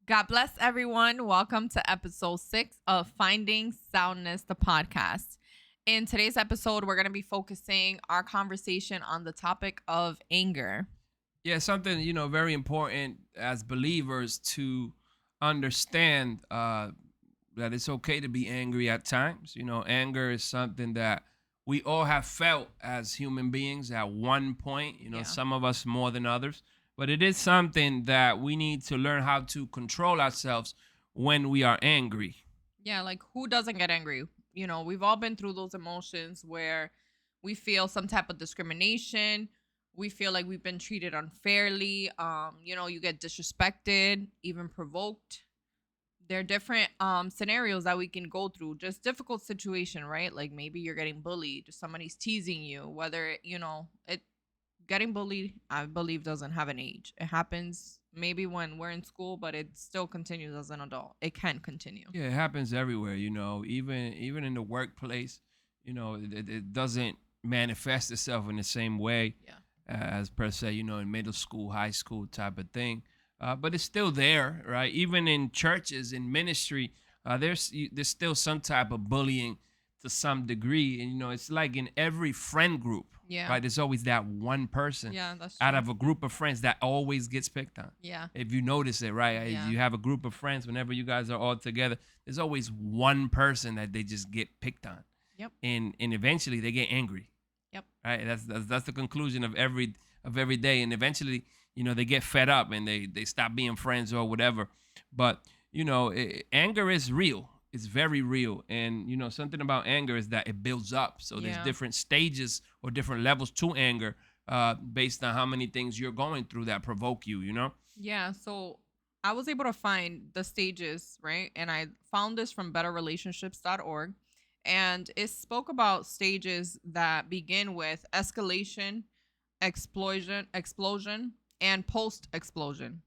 God bless everyone. Welcome to episode 6 of Finding Soundness, the podcast. In today's episode, we're going to be focusing our conversation on the topic of anger. Yeah, something very important as believers to understand that it's okay to be angry at times. Anger is something that we all have felt as human beings at one point. Yeah. Some of us more than others, but it is something that we need to learn how to control ourselves when we are angry. Yeah, like who doesn't get angry? We've all been through those emotions where we feel some type of discrimination. We feel like we've been treated unfairly. You get disrespected, even provoked. There are different scenarios that we can go through, just difficult situation, right? Like maybe you're getting bullied, somebody's teasing you, whether it getting bullied, I believe, doesn't have an age. It happens maybe when we're in school, but it still continues as an adult. It can continue. Yeah, it happens everywhere. Even in the workplace. It doesn't manifest itself in the same way Yeah. as per se, in middle school, high school type of thing. But it's still there, right? Even in churches, in ministry, there's still some type of bullying to some degree, and it's like in every friend group, Yeah. right? There's always that one person Yeah, that's out true. of a group of friends that always gets picked on. Yeah. If you notice it, right? If Yeah. you have a group of friends, whenever you guys are all together, there's always one person that they just get picked on, Yep. and eventually they get angry, Yep. right? That's the conclusion of every day, and eventually, they get fed up and they stop being friends or whatever. But anger is real. It's very real, and something about anger is that it builds up. So there's Yeah. different stages or different levels to anger, based on how many things you're going through that provoke you. Yeah. So I was able to find the stages, right? And I found this from betterrelationships.org. And it spoke about stages that begin with escalation, explosion, and post explosion.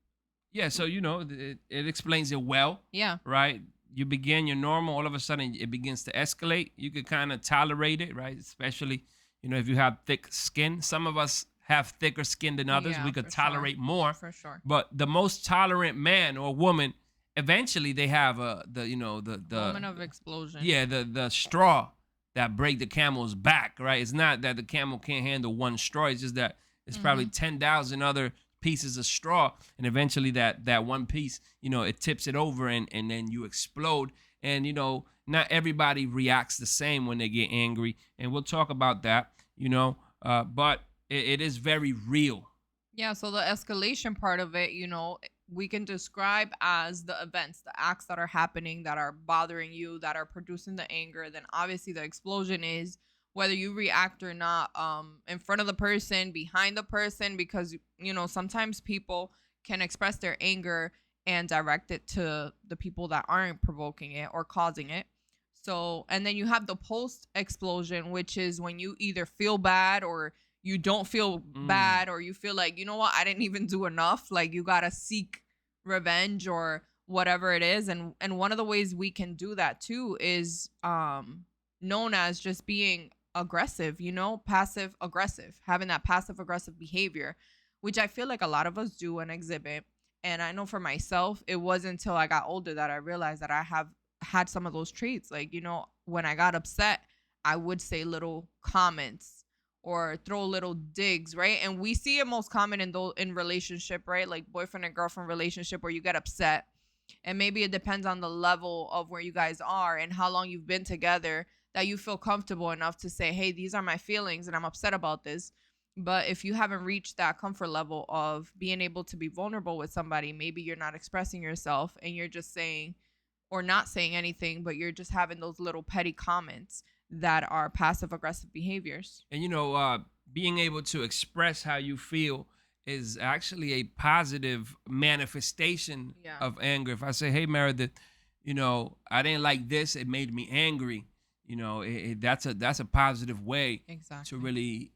Yeah, so it explains it well, Yeah. right? You begin your normal, all of a sudden it begins to escalate. You could kind of tolerate it, right? Especially, if you have thick skin. Some of us have thicker skin than others. Yeah, We could for sure. tolerate more. For sure. But the most tolerant man or woman, eventually they have the Moment of explosion. yeah, the straw that break the camel's back, right? It's not that the camel can't handle one straw. It's just that it's probably 10,000 other pieces of straw, and eventually that one piece, it tips it over, and then you explode. And not everybody reacts the same when they get angry, and we'll talk about that. But it is very real. Yeah, so the escalation part of it, we can describe as the events, the acts that are happening that are bothering you, that are producing the anger. Then obviously the explosion is whether you react or not, in front of the person, behind the person, because sometimes people can express their anger and direct it to the people that aren't provoking it or causing it. So, and then you have the post explosion, which is when you either feel bad or you don't feel Mm. bad, or you feel like, you know what, I didn't even do enough. Like you got to seek revenge or whatever it is. And one of the ways we can do that too is known as just being aggressive, passive aggressive, having that passive aggressive behavior, which I feel like a lot of us do and exhibit. And I know for myself, it wasn't until I got older that I realized that I have had some of those traits. Like, when I got upset, I would say little comments or throw little digs, right? And we see it most common in relationship, right? Like boyfriend and girlfriend relationship, where you get upset, and maybe it depends on the level of where you guys are and how long you've been together, that you feel comfortable enough to say, hey, these are my feelings and I'm upset about this. But if you haven't reached that comfort level of being able to be vulnerable with somebody, maybe you're not expressing yourself and you're just saying or not saying anything, but you're just having those little petty comments that are passive aggressive behaviors. And being able to express how you feel is actually a positive manifestation Yeah. of anger. If I say, "Hey, Meredith, I didn't like this. It made me angry." That's a positive way to Exactly. really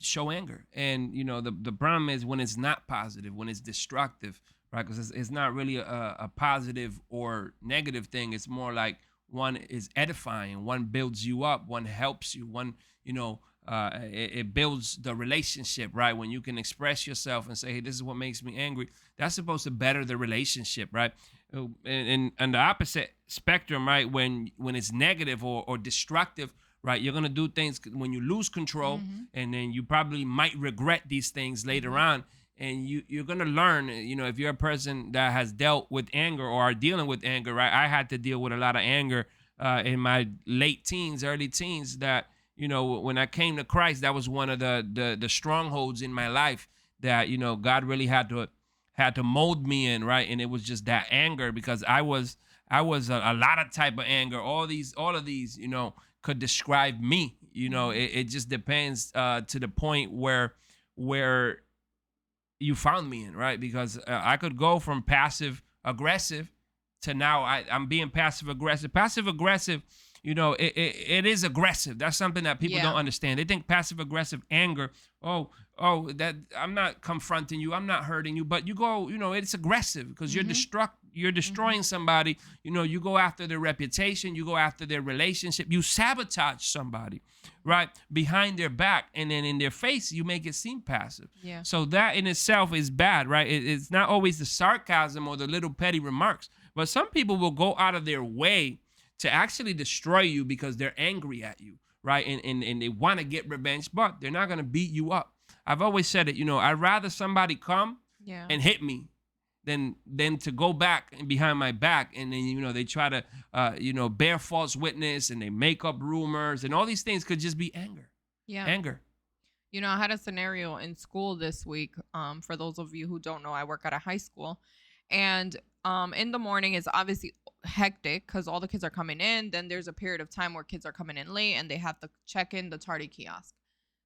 show anger. And the problem is when it's not positive, when it's destructive, right? Because it's not really a positive or negative thing. It's more like one is edifying, one builds you up, one helps you, one it builds the relationship, right? When you can express yourself and say, hey, this is what makes me angry, that's supposed to better the relationship, right? And the opposite spectrum, right? When it's negative or destructive, right? You're gonna do things when you lose control, Mm-hmm. and then you probably might regret these things later Mm-hmm. on. And you're gonna learn, if you're a person that has dealt with anger or are dealing with anger, right? I had to deal with a lot of anger in my late teens, early teens. That when I came to Christ, that was one of the strongholds in my life that God really had to mold me in, right? And it was just that anger, because I was a lot of type of anger. All of these, could describe me. Mm-hmm. It just depends to the point where you found me in, right? Because I could go from passive aggressive to now I'm being passive aggressive. Passive aggressive, it is aggressive. That's something that people don't Yeah. understand. They think passive aggressive anger, oh, that I'm not confronting you, I'm not hurting you, but you go, it's aggressive because Mm-hmm. you're Mm-hmm. destroying somebody. You go after their reputation, you go after their relationship, you sabotage somebody, right, behind their back, and then in their face you make it seem passive. Yeah. So that in itself is bad, right? It's not always the sarcasm or the little petty remarks, but some people will go out of their way to actually destroy you because they're angry at you, right? And they want to get revenge, but they're not going to beat you up. I've always said it, I'd rather somebody come Yeah. and hit me than to go back and behind my back, and then they try to bear false witness, and they make up rumors, and all these things could just be anger. Yeah. Anger. I had a scenario in school this week. For those of you who don't know, I work at a high school, and in the morning is obviously hectic because all the kids are coming in. Then there's a period of time where kids are coming in late and they have to check in the tardy kiosk.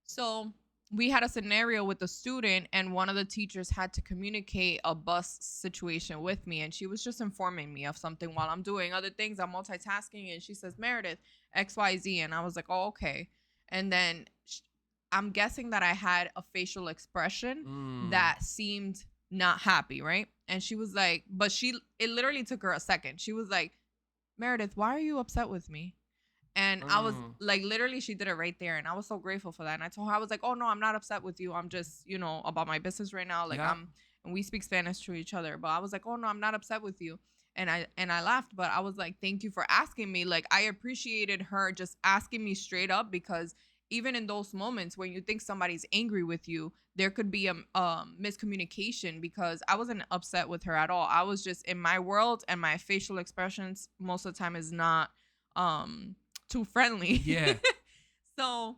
So we had a scenario with a student, and one of the teachers had to communicate a bus situation with me, and she was just informing me of something while I'm doing other things. I'm multitasking, and she says, Meredith, XYZ, and I was like, oh, okay. And then I'm guessing that I had a facial expression Mm. that seemed not happy, right? And she was like, but it literally took her a second. She was like, Meredith, why are you upset with me? And I was Mm. like, literally, she did it right there. And I was so grateful for that. And I told her, I was like, oh, no, I'm not upset with you. I'm just, about my business right now. Like, Yeah. and we speak Spanish to each other. But I was like, oh, no, I'm not upset with you. And I laughed, but I was like, thank you for asking me. Like, I appreciated her just asking me straight up, because even in those moments when you think somebody's angry with you, there could be a miscommunication, because I wasn't upset with her at all. I was just in my world, and my facial expressions most of the time is not um too friendly. Yeah. So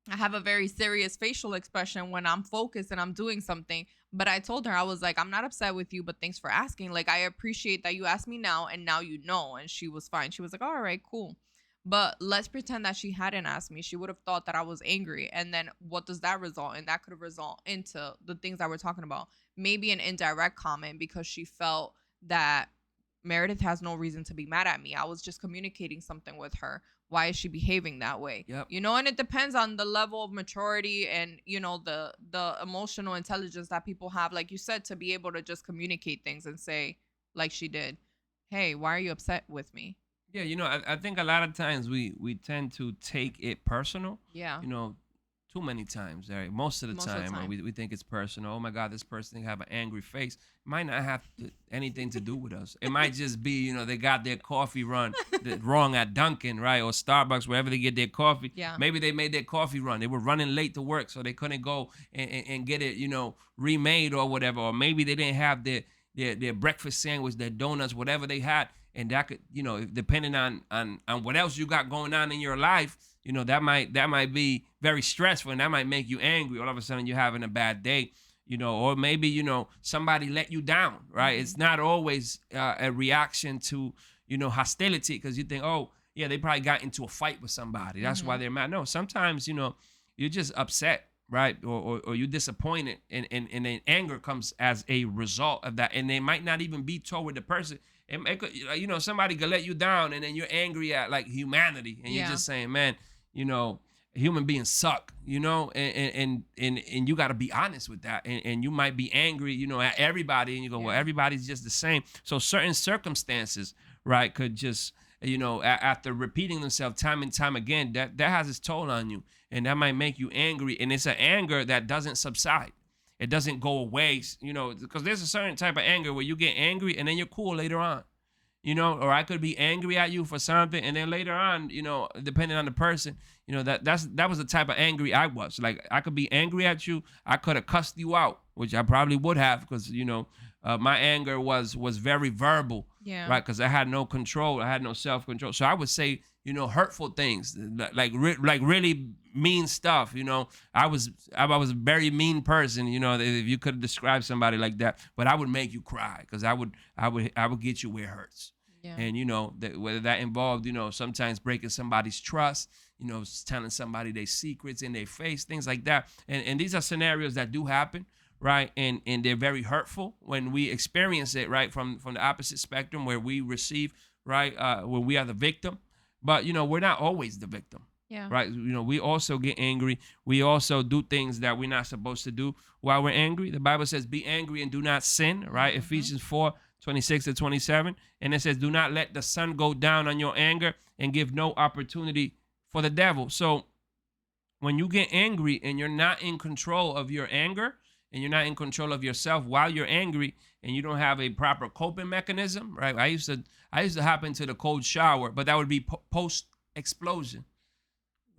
I have a very serious facial expression when I'm focused and I'm doing something. But I told her, I was like, I'm not upset with you, but thanks for asking. Like, I appreciate that you asked me now, and now you know. And she was fine. She was like, all right, cool. But let's pretend that she hadn't asked me. She would have thought that I was angry. And then what does that result in? That could have result into the things that we're talking about. Maybe an indirect comment, because she felt that Meredith has no reason to be mad at me. I was just communicating something with her. Why is she behaving that way? Yep. And it depends on the level of maturity and, the emotional intelligence that people have, like you said, to be able to just communicate things and say, like she did, hey, why are you upset with me? Yeah, I think a lot of times we tend to take it personal. Yeah. Too many times, right? Most of the Most of the time, time. we think it's personal. Oh my God, this person have an angry face. It might not have anything to do with us. It might just be, they got their coffee run wrong at Dunkin', right? Or Starbucks, wherever they get their coffee. Yeah. Maybe they made their coffee run. They were running late to work, so they couldn't go and get it, remade or whatever. Or maybe they didn't have their breakfast sandwich, their donuts, whatever they had. And that could, depending on what else you got going on in your life, that might be very stressful, and that might make you angry. All of a sudden you're having a bad day, or maybe, somebody let you down, right? Mm-hmm. It's not always a reaction to, hostility, because you think, oh, yeah, they probably got into a fight with somebody. That's why Mm-hmm. they're mad. No, sometimes, you're just upset, right? Or you're disappointed, and then anger comes as a result of that. And they might not even be toward the person. It could, somebody could let you down, and then you're angry at like humanity, and you're Yeah. just saying, man, human beings suck, and you got to be honest with that, and you might be angry, at everybody, and you go, well, Yeah. everybody's just the same. So certain circumstances, right, could just after repeating themselves time and time again, that has its toll on you, and that might make you angry. And it's an anger that doesn't subside. It doesn't go away, because there's a certain type of anger where you get angry and then you're cool later on. Or I could be angry at you for something, and then later on, depending on the person, that was the type of angry I was. Like, I could be angry at you, I could have cussed you out, which I probably would have, because my anger was very verbal, Yeah. right? Because I had no control, I had no self control, so I would say hurtful things, like really mean stuff. I was a very mean person. If you could describe somebody like that, but I would make you cry, because I would get you where it hurts. Yeah. And whether that involved sometimes breaking somebody's trust, telling somebody their secrets in their face, things like that. And these are scenarios that do happen, right? And they're very hurtful when we experience it, right, from the opposite spectrum, where we receive, right, when we are the victim. But we're not always the victim. Yeah. Right. We also get angry. We also do things that we're not supposed to do while we're angry. The Bible says, be angry and do not sin, right? Mm-hmm. Ephesians 4:26-27. And it says, do not let the sun go down on your anger, and give no opportunity for the devil. So when you get angry and you're not in control of your anger, and you're not in control of yourself while you're angry, and you don't have a proper coping mechanism, right? I used to hop into the cold shower, but that would be post explosion.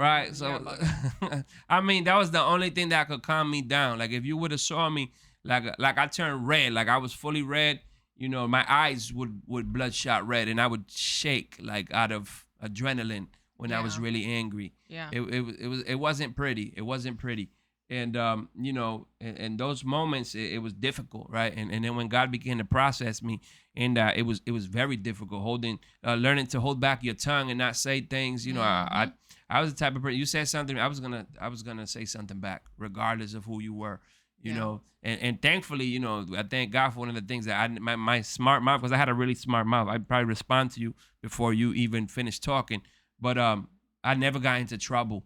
Right. So, I mean, that was the only thing that could calm me down. Like, if you would have saw me, like I turned red, like I was fully red, my eyes would bloodshot red, and I would shake, like, out of adrenaline when I was really angry. Yeah. It wasn't pretty. It wasn't pretty. And, in those moments, it was difficult. Right. And then when God began to process me, and it was very difficult learning to hold back your tongue and not say things. Mm-hmm. I was the type of person, you said something, I was gonna say something back, regardless of who you were, and thankfully, I thank God for one of the things that my smart mouth, because I had a really smart mouth. I'd probably respond to you before you even finished talking, but I never got into trouble,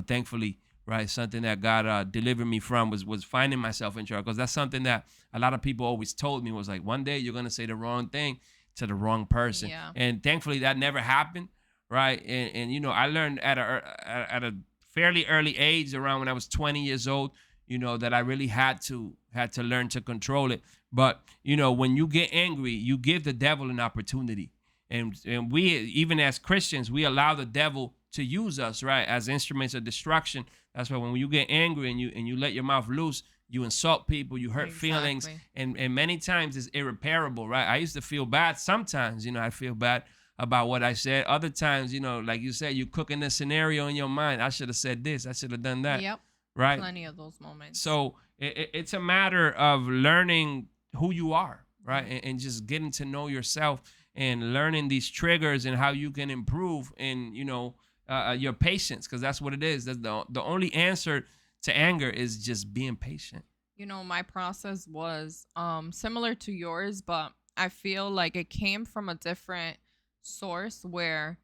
thankfully, right? Something that God delivered me from was finding myself in trouble, because that's something that a lot of people always told me, was like, one day you're gonna say the wrong thing to the wrong person, and thankfully that never happened. Right. And I learned at a fairly early age, around when I was 20 years old, that I really had to learn to control it. But, when you get angry, you give the devil an opportunity. And we, even as Christians, we allow the devil to use us, right, as instruments of destruction. That's why when you get angry and you let your mouth loose, you insult people, you hurt feelings. And many times it's irreparable, right? I used to feel bad. Sometimes, I feel bad about what I said. Other times, like you said, you cooking a scenario in your mind. I should have said this. I should have done that. Yep. Right. Plenty of those moments. So it's a matter of learning who you are, right, and just getting to know yourself, and learning these triggers and how you can improve in your patience, because that's what it is. That's the only answer to anger is just being patient. My process was similar to yours, but I feel like it came from a different source, where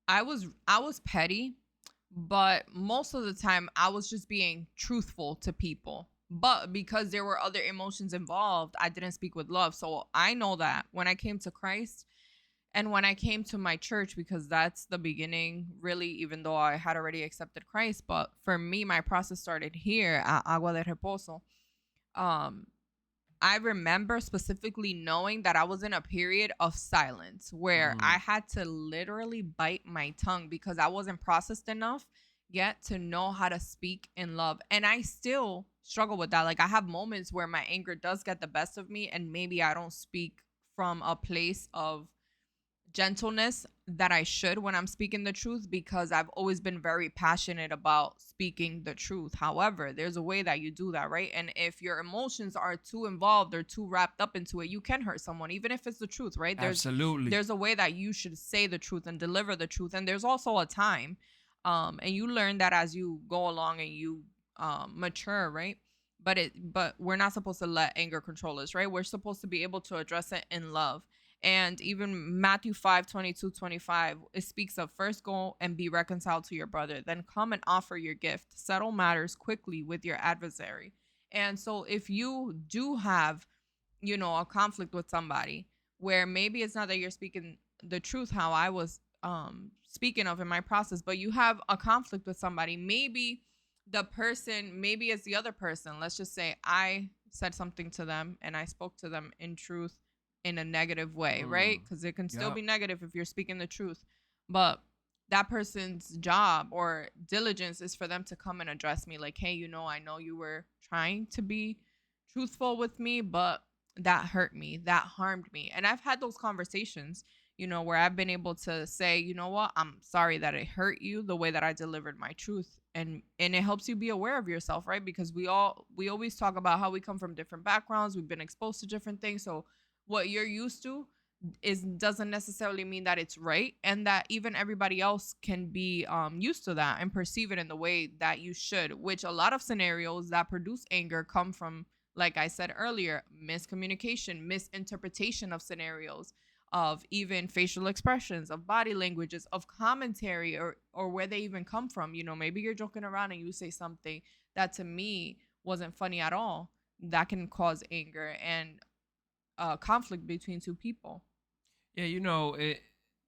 I was petty, but most of the time I was just being truthful to people. But because there were other emotions involved, I didn't speak with love. So I know that when I came to Christ, and when I came to my church, because that's the beginning, really, even though I had already accepted Christ, but for me, my process started here at Agua de Reposo. Um, I remember specifically knowing that I was in a period of silence, where I had to literally bite my tongue, because I wasn't processed enough yet to know how to speak in love. And I still struggle with that. Like, I have moments where my anger does get the best of me, and maybe I don't speak from a place of gentleness that I should when I'm speaking the truth, because I've always been very passionate about speaking the truth. However, there's a way that you do that, right? And if your emotions are too involved or too wrapped up into it, you can hurt someone, even if it's the truth, right? Absolutely. There's a way that you should say the truth and deliver the truth, and there's also a time, and you learn that as you go along and you mature, right? But we're not supposed to let anger control us, right? We're supposed to be able to address it in love. And even Matthew 5:22-25, it speaks of, first go and be reconciled to your brother, then come and offer your gift. Settle matters quickly with your adversary. And so if you do have, a conflict with somebody, where maybe it's not that you're speaking the truth, how I was speaking of in my process, but you have a conflict with somebody. Maybe it's the other person. Let's just say I said something to them and I spoke to them in truth in a negative way, right? Mm. Because it can still Yep. be negative if you're speaking the truth. But that person's job or diligence is for them to come and address me like, hey, I know you were trying to be truthful with me, but that hurt me, that harmed me. And I've had those conversations, where I've been able to say, you know what, I'm sorry that it hurt you the way that I delivered my truth. And it helps you be aware of yourself, right? Because we always talk about how we come from different backgrounds, we've been exposed to different things. So what you're used to is doesn't necessarily mean that it's right, and that even everybody else can be used to that and perceive it in the way that you should, which a lot of scenarios that produce anger come from, like I said earlier, miscommunication, misinterpretation of scenarios, of even facial expressions, of body languages, of commentary, or where they even come from. Maybe you're joking around and you say something that to me wasn't funny at all. That can cause anger and conflict between two people. Yeah,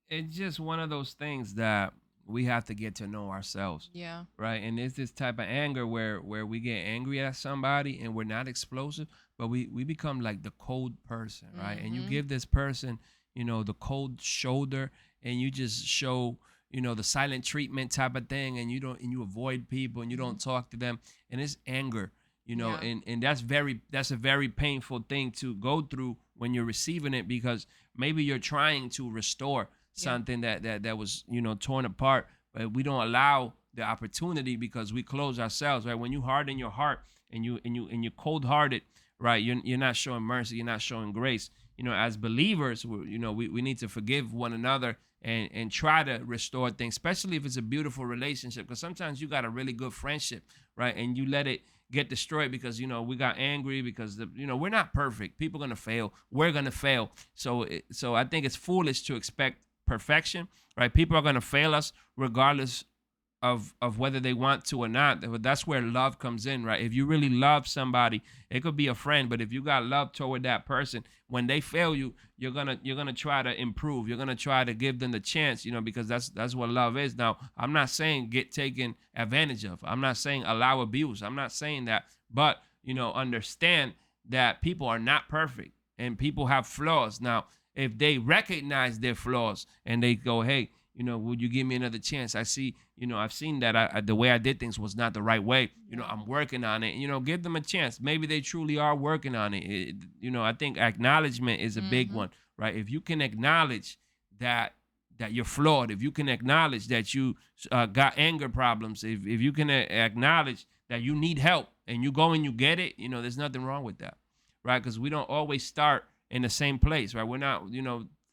it's just one of those things that we have to get to know ourselves, Yeah. right? And it's this type of anger where we get angry at somebody and we're not explosive, but we become like the cold person, right? And you Mm-hmm. give this person, the cold shoulder, and you just show, the silent treatment type of thing, and you avoid people and you Mm-hmm. don't talk to them, and it's anger. Yeah. And that's a very painful thing to go through when you're receiving it, because maybe you're trying to restore Yeah. something that was torn apart, but we don't allow the opportunity because we close ourselves, right? When you harden your heart and you're cold hearted, right? You're not showing mercy, you're not showing grace. As believers, we need to forgive one another and try to restore things, especially if it's a beautiful relationship, because sometimes you got a really good friendship, right? And you let it get destroyed because we got angry because we're not perfect. People gonna fail. We're gonna fail. So I think it's foolish to expect perfection, right? People are gonna fail us regardless of whether they want to or not. But that's where love comes in, right? If you really love somebody, it could be a friend, but if you got love toward that person, when they fail you, you're gonna try to improve. You're gonna try to give them the chance, because that's what love is. Now, I'm not saying get taken advantage of. I'm not saying allow abuse. I'm not saying that, but understand that people are not perfect and people have flaws. Now, if they recognize their flaws and they go, hey, would you give me another chance? I see, I've seen that the way I did things was not the right way. Yeah. I'm working on it. Give them a chance. Maybe they truly are working on it. I think acknowledgement is a big Mm-hmm. one, right? If you can acknowledge that you're flawed, if you can acknowledge that you got anger problems, if you can acknowledge that you need help and you go and you get it, there's nothing wrong with that, right? Because we don't always start in the same place, right? We're not,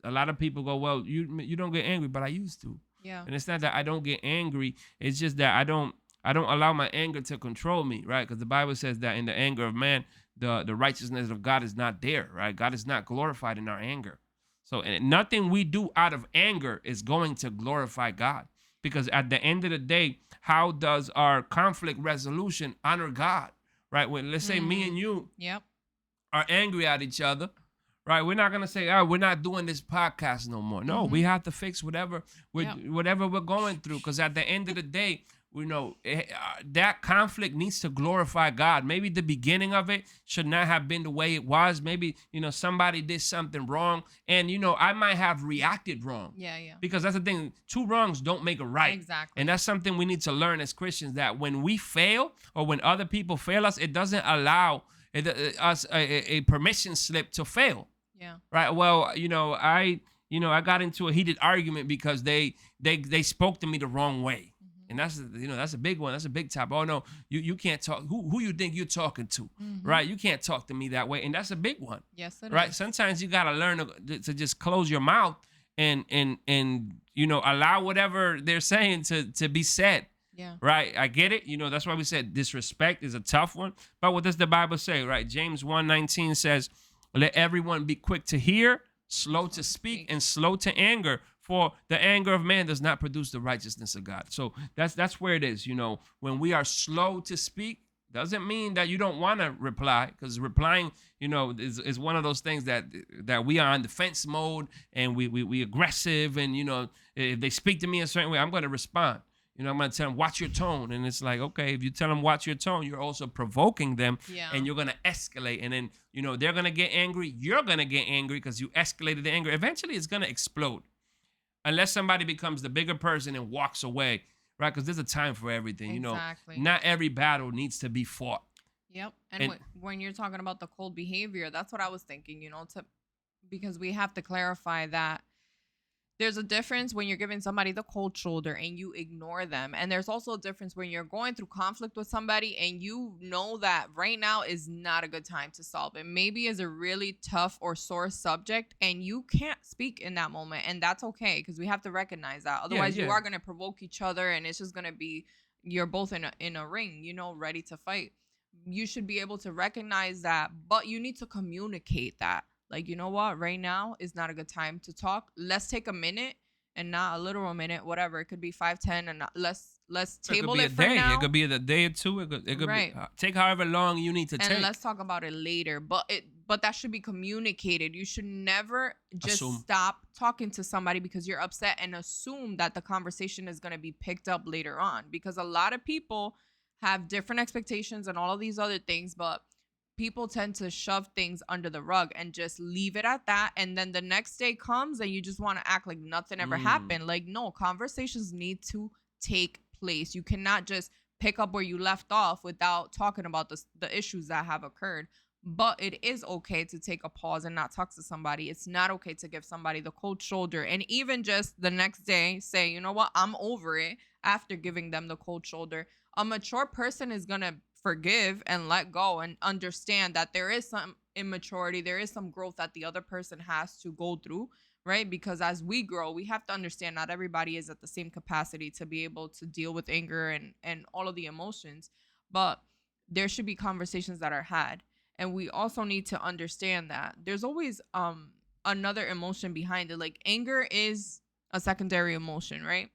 a lot of people go, well, you don't get angry, but I used to. Yeah. And it's not that I don't get angry. It's just that I don't allow my anger to control me, right? Because the Bible says that in the anger of man, the righteousness of God is not there, right? God is not glorified in our anger. So and nothing we do out of anger is going to glorify God. Because at the end of the day, how does our conflict resolution honor God? Right? When let's say me Mm-hmm. and you Yep. are angry at each other, right? We're not gonna say, "Oh, we're not doing this podcast no more." No, Mm-hmm. we have to fix Yep. whatever we're going through, because at the end of the day, we know that conflict needs to glorify God. Maybe the beginning of it should not have been the way it was. Maybe somebody did something wrong, and I might have reacted wrong, Yeah. Yeah. because that's the thing. Two wrongs don't make a right. And Exactly. that's something we need to learn as Christians, that when we fail or when other people fail us, it doesn't allow us a permission slip to fail, Yeah. right? Well, I got into a heated argument because they spoke to me the wrong way. Mm-hmm. And that's a big one. That's a big topic. Oh no, you can't talk. Who you think you're talking to, Mm-hmm. right? You can't talk to me that way, and that's a big one, Yes, it right? is. Sometimes you gotta learn to just close your mouth and allow whatever they're saying to be said. Yeah. Right, I get it. That's why we said disrespect is a tough one. But what does the Bible say? Right, James 1:19 says, "Let everyone be quick to hear, slow Slow to to speak, speak. and slow to anger. For the anger of man does not produce the righteousness of God." So that's where it is. When we are slow to speak, Doesn't mean that you don't want to reply, because replying, is one of those things that we are on defense mode, and we aggressive, and if they speak to me a certain way, I'm going to respond. I'm going to tell them, watch your tone. And it's like, okay, if you tell them watch your tone, you're also provoking them, Yeah. and you're going to escalate. And then, they're going to get angry. You're going to get angry because you escalated the anger. Eventually, it's going to explode unless somebody becomes the bigger person and walks away, right? Because there's a time for everything. Exactly. Not every battle needs to be fought. Yep. And when you're talking about the cold behavior, that's what I was thinking, because we have to clarify that there's a difference when you're giving somebody the cold shoulder and you ignore them. And there's also a difference when you're going through conflict with somebody and you know that right now is not a good time to solve it. Maybe it's a really tough or sore subject and you can't speak in that moment. And that's okay, because we have to recognize that. Otherwise, you are going to provoke each other, and it's just going to be, you're both in a ring, ready to fight. You should be able to recognize that, but you need to communicate that. Like, you know what? Right now is not a good time to talk. Let's take a minute, and not a literal minute, whatever. It could be 5, 10, and let's table it for now. It could be a day or two. It could Right. be, take however long you need to take. And let's talk about it later. But that should be communicated. You should never just stop talking to somebody because you're upset and assume that the conversation is going to be picked up later on. Because a lot of people have different expectations and all of these other things, but people tend to shove things under the rug and just leave it at that. And then the next day comes and you just want to act like nothing ever happened. Like, no, conversations need to take place. You cannot just pick up where you left off without talking about the issues that have occurred. But it is okay to take a pause and not talk to somebody. It's not okay to give somebody the cold shoulder. And even just the next day say, you know what, I'm over it, after giving them the cold shoulder. A mature person is going to forgive and let go and understand that there is some immaturity, there is some growth that the other person has to go through, right? Because as we grow, we have to understand not everybody is at the same capacity to be able to deal with anger and all of the emotions, but there should be conversations that are had. And we also need to understand that there's always another emotion behind it. Like, anger is a secondary emotion, right?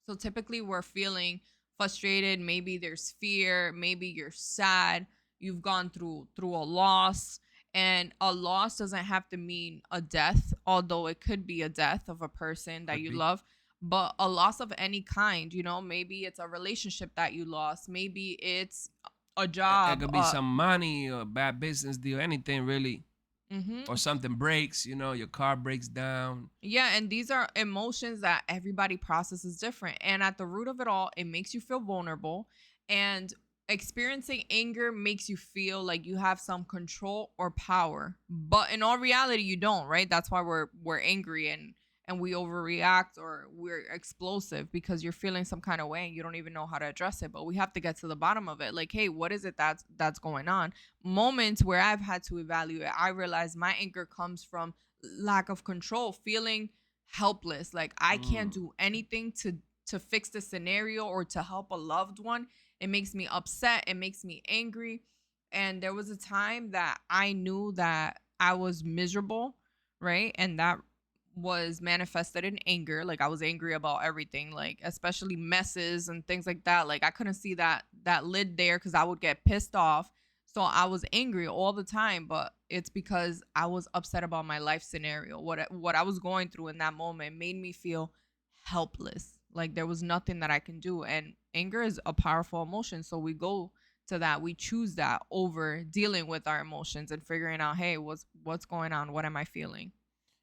So typically we're feeling frustrated, maybe there's fear, maybe you're sad, you've gone through a loss. And a loss doesn't have to mean a death, although it could be a death of a person that you love. But a loss of any kind, maybe it's a relationship that you lost, maybe it's a job, it could be some money or a bad business deal, anything really. Or something breaks, your car breaks down. Yeah, and these are emotions that everybody processes different. And at the root of it all, it makes you feel vulnerable. And experiencing anger makes you feel like you have some control or power. But in all reality, you don't, right? That's why we're angry and we overreact or we're explosive, because you're feeling some kind of way and you don't even know how to address it. But we have to get to the bottom of it. Like, hey, what is it that's going on? Moments where I've had to evaluate, I realize my anger comes from lack of control, feeling helpless. Like, I can't do anything to fix the scenario or to help a loved one. It makes me upset. It makes me angry. And there was a time that I knew that I was miserable, right? And that was manifested in anger. Like, I was angry about everything, like especially messes and things like that. Like, I couldn't see that lid there because I would get pissed off. So I was angry all the time, but it's because I was upset about my life scenario. What I was going through in that moment made me feel helpless. Like, there was nothing that I can do. And anger is a powerful emotion. So we go to that. We choose that over dealing with our emotions and figuring out, hey, what's going on? What am I feeling?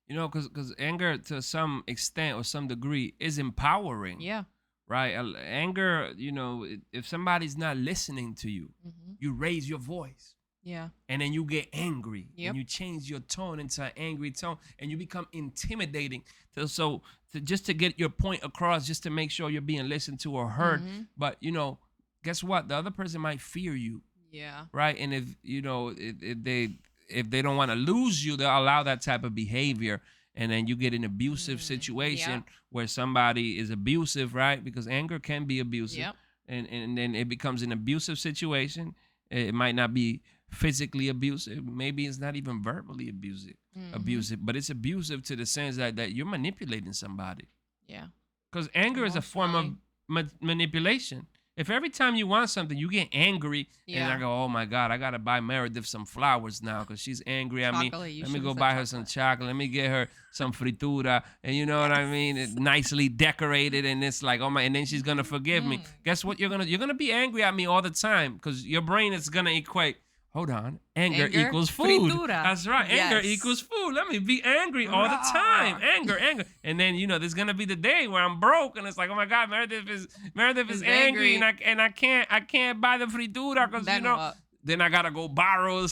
Because anger to some extent or some degree is empowering. Yeah. Right? Anger, if somebody's not listening to you, you raise your voice. Yeah. And then you get angry. Yep. And you change your tone into an angry tone and you become intimidating. So just to get your point across, just to make sure you're being listened to or heard. But, guess what? The other person might fear you. Yeah. Right? And if they don't want to lose you, they'll allow that type of behavior. And then you get an abusive situation where somebody is abusive, right? Because anger can be abusive. Yep. And then it becomes an abusive situation. It might not be physically abusive. Maybe it's not even verbally abusive, but it's abusive to the sense that you're manipulating somebody. Yeah. Because anger is a form of manipulation. If every time you want something, you get angry, and I Yeah. go, oh my God, I gotta buy Meredith some flowers now because she's angry at me. Chocolate. You Let me should have go said buy her some chocolate. chocolate. Let me get her some fritura, and you know what I mean, Yes. nicely decorated, and it's like, oh my, and then she's gonna forgive me. Mhm. Guess what? You're gonna be angry at me all the time because your brain is gonna equate. Hold on, anger Anger. equals food. Fritura. That's right, anger equals Yes. food. Let me be angry all the time. Rawr. Anger, anger, and then there's gonna be the day where I'm broke, and it's like, oh my God, Meredith is Is angry, and angry. I can't buy the fritura because Then what? then I gotta go borrow,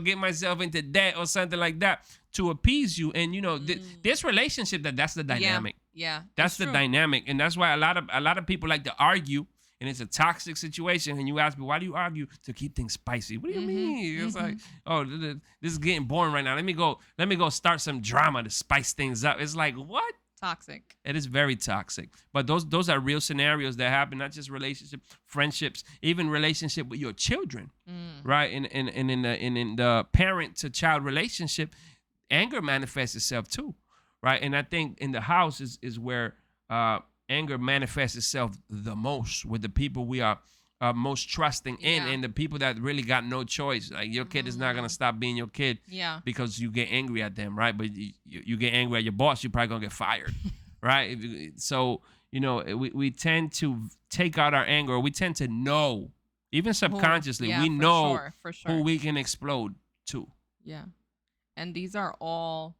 get myself into debt or something like that to appease you. And Mm. this relationship, that's the Yeah. dynamic. Yeah. That's It's the true. dynamic, and that's why a lot of people like to argue, and it's a toxic situation. And you ask me, why do you argue? To keep things spicy. What do you Mhm. mean? It's like, Mhm. oh, this is getting boring right now. Let me go start some drama to spice things up. It's like, what? Toxic. It is very toxic. But those are real scenarios that happen, not just relationship, friendships, even relationship with your children, Mm. right? And in the parent to child relationship, anger manifests itself too, right? And I think in the house is where uh, anger manifests itself the most with the people we are most trusting in, Yeah. and the people that really got no choice. Like your kid is not gonna Mhm. stop being your kid Yeah. because you get angry at them, right? But you get angry at your boss, you're probably gonna get fired, right? So we tend to take out our anger. Or we tend to know, even Who? subconsciously, Yeah, we for know sure. For who sure. we can explode to. Yeah. And these are all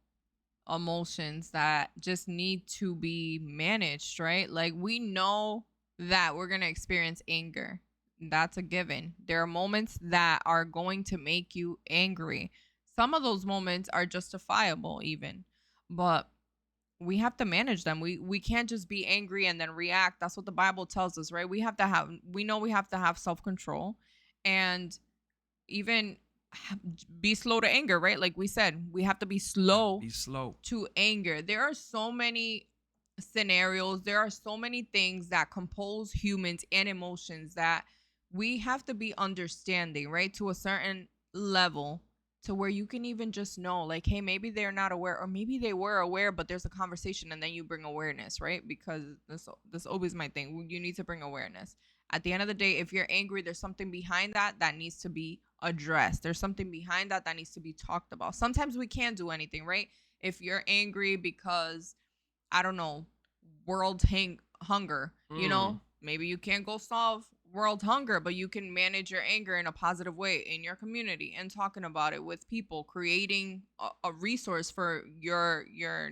emotions that just need to be managed, right? Like we know that we're going to experience anger. That's a given. There are moments that are going to make you angry. Some of those moments are justifiable even. But we have to manage them. We can't just be angry and then react. That's what the Bible tells us, right? We know we have to have self-control and even be slow to anger, right? Like we said, we have to be Yeah, slow be slow. to anger. There are so many scenarios, there are so many things that compose humans and emotions that we have to be understanding, right? To a certain level to where you can even just know like hey, maybe they're not aware or maybe they were aware but there's a conversation and then you bring awareness, right? Because this always my thing. You need to bring awareness. At the end of the day, if you're angry, there's something behind that that needs to be addressed. There's something behind that that needs to be talked about. Sometimes we can't do anything, right? If you're angry because I don't know, hunger, Mm. maybe you can't go solve world hunger, but you can manage your anger in a positive way in your community and talking about it with people, creating a resource for your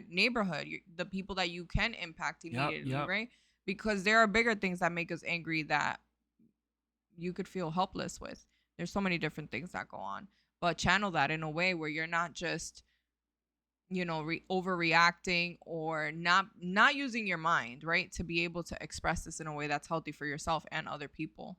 neighborhood, the people that you can impact Yep, immediately, yep. right? Because there are bigger things that make us angry that you could feel helpless with. There's so many different things that go on, but channel that in a way where you're not just overreacting or not using your mind, right, to be able to express this in a way that's healthy for yourself and other people.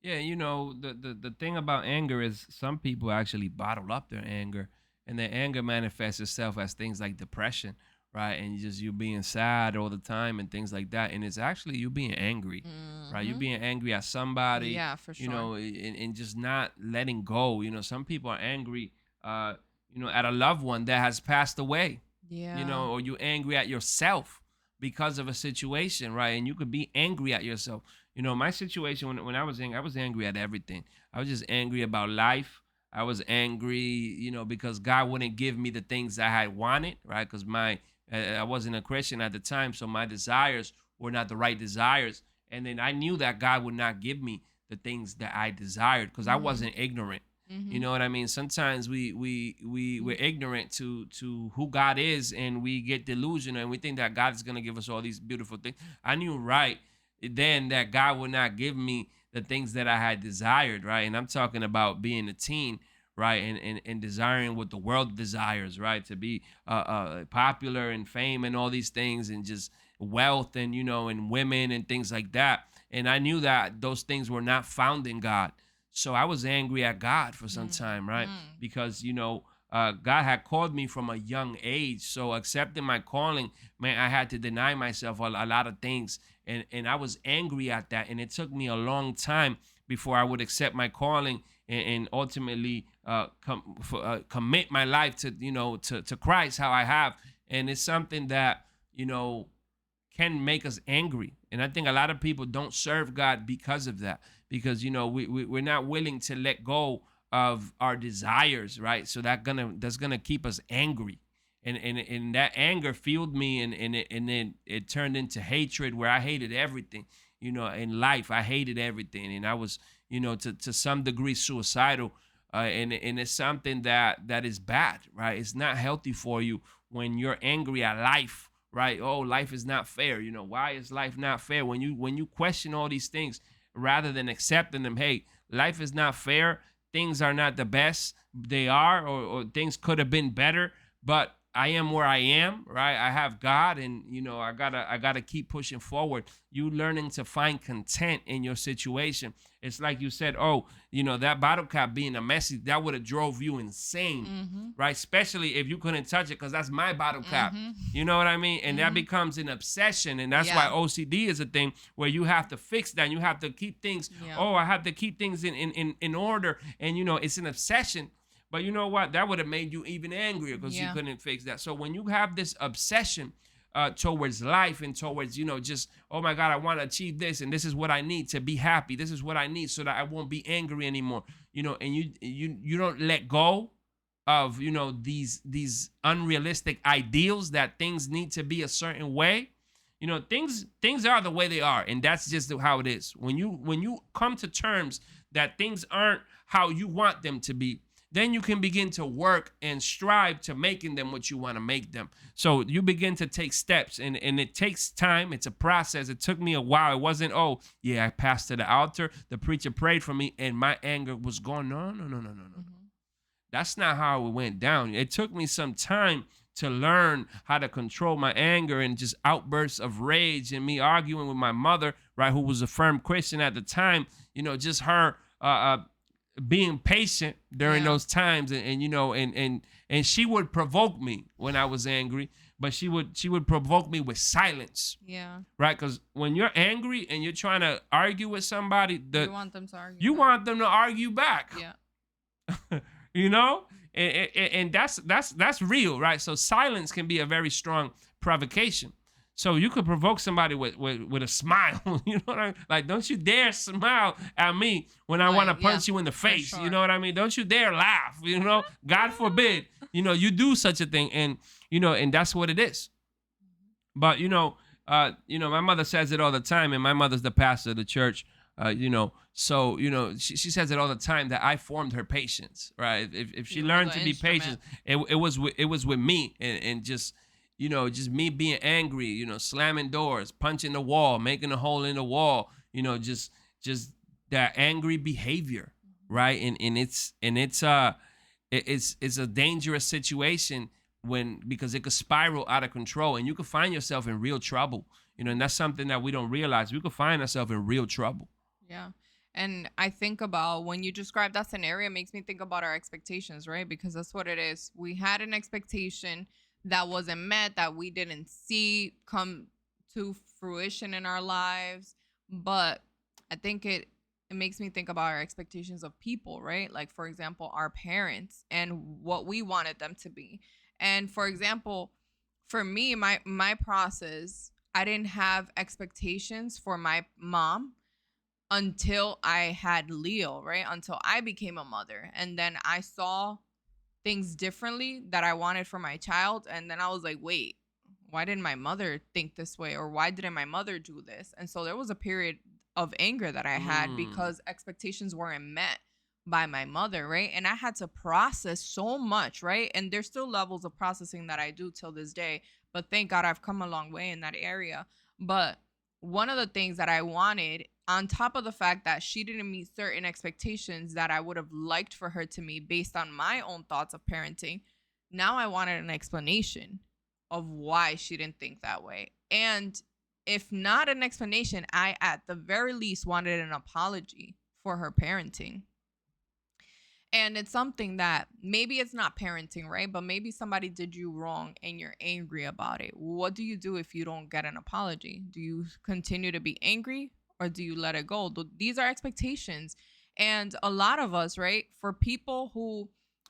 Yeah, the thing about anger is some people actually bottle up their anger, and their anger manifests itself as things like depression, right? And just you being sad all the time and things like that. And it's actually you being angry, right? You Hmm. being angry at somebody, Yeah, for sure. and just not letting go. Some people are angry, uh, at a loved one that has passed away, Yeah. or you angry at yourself because of a situation, right? And you could be angry at yourself. My situation when I was angry at everything. I was just angry about life. I was angry, because God wouldn't give me the things I had wanted, right? Because I wasn't a Christian at the time, so my desires were not the right desires. And then I knew that God would not give me the things that I desired because I Mhm. wasn't ignorant. You Mhm. know what I mean? Sometimes we're ignorant to who God is, and we get delusional, and we think that God is gonna give us all these beautiful things. I knew right then that God would not give me the things that I had desired, right? And I'm talking about being a teen, right? And desiring what the world desires, right? To be popular and fame and all these things, and just wealth, and and women and things like that. And I knew that those things were not found in God. So I was angry at God for some time, right? Mhm. Because God had called me from a young age. So accepting my calling, man, I had to deny myself a lot of things, and I was angry at that. And it took me a long time before I would accept my calling, and ultimately commit my life to to Christ, how I have. And it's something that you know can make us angry. And I think a lot of people don't serve God because of that, because we're not willing to let go of our desires, right? So that's gonna keep us angry. And that anger fueled me, and then it turned into hatred, where I hated everything. In life I hated everything, and I was, to some degree, suicidal. And it's something that is bad, right? It's not healthy for you when you're angry at life, right? Oh, life is not fair. Why is life not fair? When you question all these things rather than accepting them, hey, life is not fair. Things are not the best they are, or things could have been better, but I am where I am, right? I have God, and I gotta keep pushing forward. You learning to find content in your situation. It's like you said, oh, that bottle cap being a messy, that would have drove you insane, Mm-hmm. right? Especially if you couldn't touch it, because that's my bottle cap. Mm-hmm. You know what I mean? And that Mm-hmm. becomes an obsession, and that's why Yeah. OCD is a thing where you have to fix that. And you have to keep things. Yeah. Oh, I have to keep things in order, and it's an obsession. But you know what? That would have made you even angrier because you Yeah. couldn't fix that. So when you have this obsession towards life and towards, just, oh my God, I want to achieve this, and this is what I need to be happy. This is what I need so that I won't be angry anymore. And you don't let go of, these unrealistic ideals that things need to be a certain way. Things are the way they are, and that's just how it is. When you come to terms that things aren't how you want them to be, then you can begin to work and strive to making them what you want to make them. So you begin to take steps, and it takes time. It's a process. It took me a while. It wasn't, oh yeah, I passed to the altar, the preacher prayed for me, and my anger was gone. No, no, no, no, no, no. Mm-hmm. That's not how it went down. It took me some time to learn how to control my anger and just outbursts of rage, and me arguing with my mother, right, who was a firm Christian at the time. Just her being patient during Yeah. those times, and she would provoke me when I was angry, but she would provoke me with silence, Yeah. right? Because when you're angry and you're trying to argue with somebody, You want them to argue you back. want them to argue back. Yeah. you know and that's real, right? So silence can be a very strong provocation. So you could provoke somebody with a smile. You know what I mean? Like, don't you dare smile at me when I want to Like, yeah, punch you in the for face. You sure. know what I mean? Don't you dare laugh. God forbid, you do such a thing. And that's what it is. But my mother says it all the time, and my mother's the pastor of the church. So she says it all the time that I formed her patience, right? If she You were learned the to be patient, instrument. it was with me, and just me being angry, slamming doors, punching the wall, making a hole in the wall, just that angry behavior, right? And it's a dangerous situation because it could spiral out of control, and you could find yourself in real trouble. And that's something that we don't realize. We could find ourselves in real trouble. Yeah. And I think about when you describe that scenario, it makes me think about our expectations, right? Because that's what it is. We had an expectation that wasn't met, that we didn't see come to fruition in our lives. But I think it makes me think about our expectations of people, right? Like, for example, our parents and what we wanted them to be. And for example, for me, my process, I didn't have expectations for my mom until I had Leo, right? Until I became a mother. And then I saw things differently that I wanted for my child. And then I was like, wait, why didn't my mother think this way? Or why didn't my mother do this? And so there was a period of anger that I had Mm. because expectations weren't met by my mother, right? And I had to process so much, right? And there's still levels of processing that I do till this day. But thank God I've come a long way in that area. But one of the things that I wanted, on top of the fact that she didn't meet certain expectations that I would have liked for her to meet based on my own thoughts of parenting, now I wanted an explanation of why she didn't think that way. And if not an explanation, I at the very least wanted an apology for her parenting. And it's something that maybe it's not parenting, right? But maybe somebody did you wrong and you're angry about it. What do you do if you don't get an apology? Do you continue to be angry or do you let it go? These are expectations. And a lot of us, right? For people who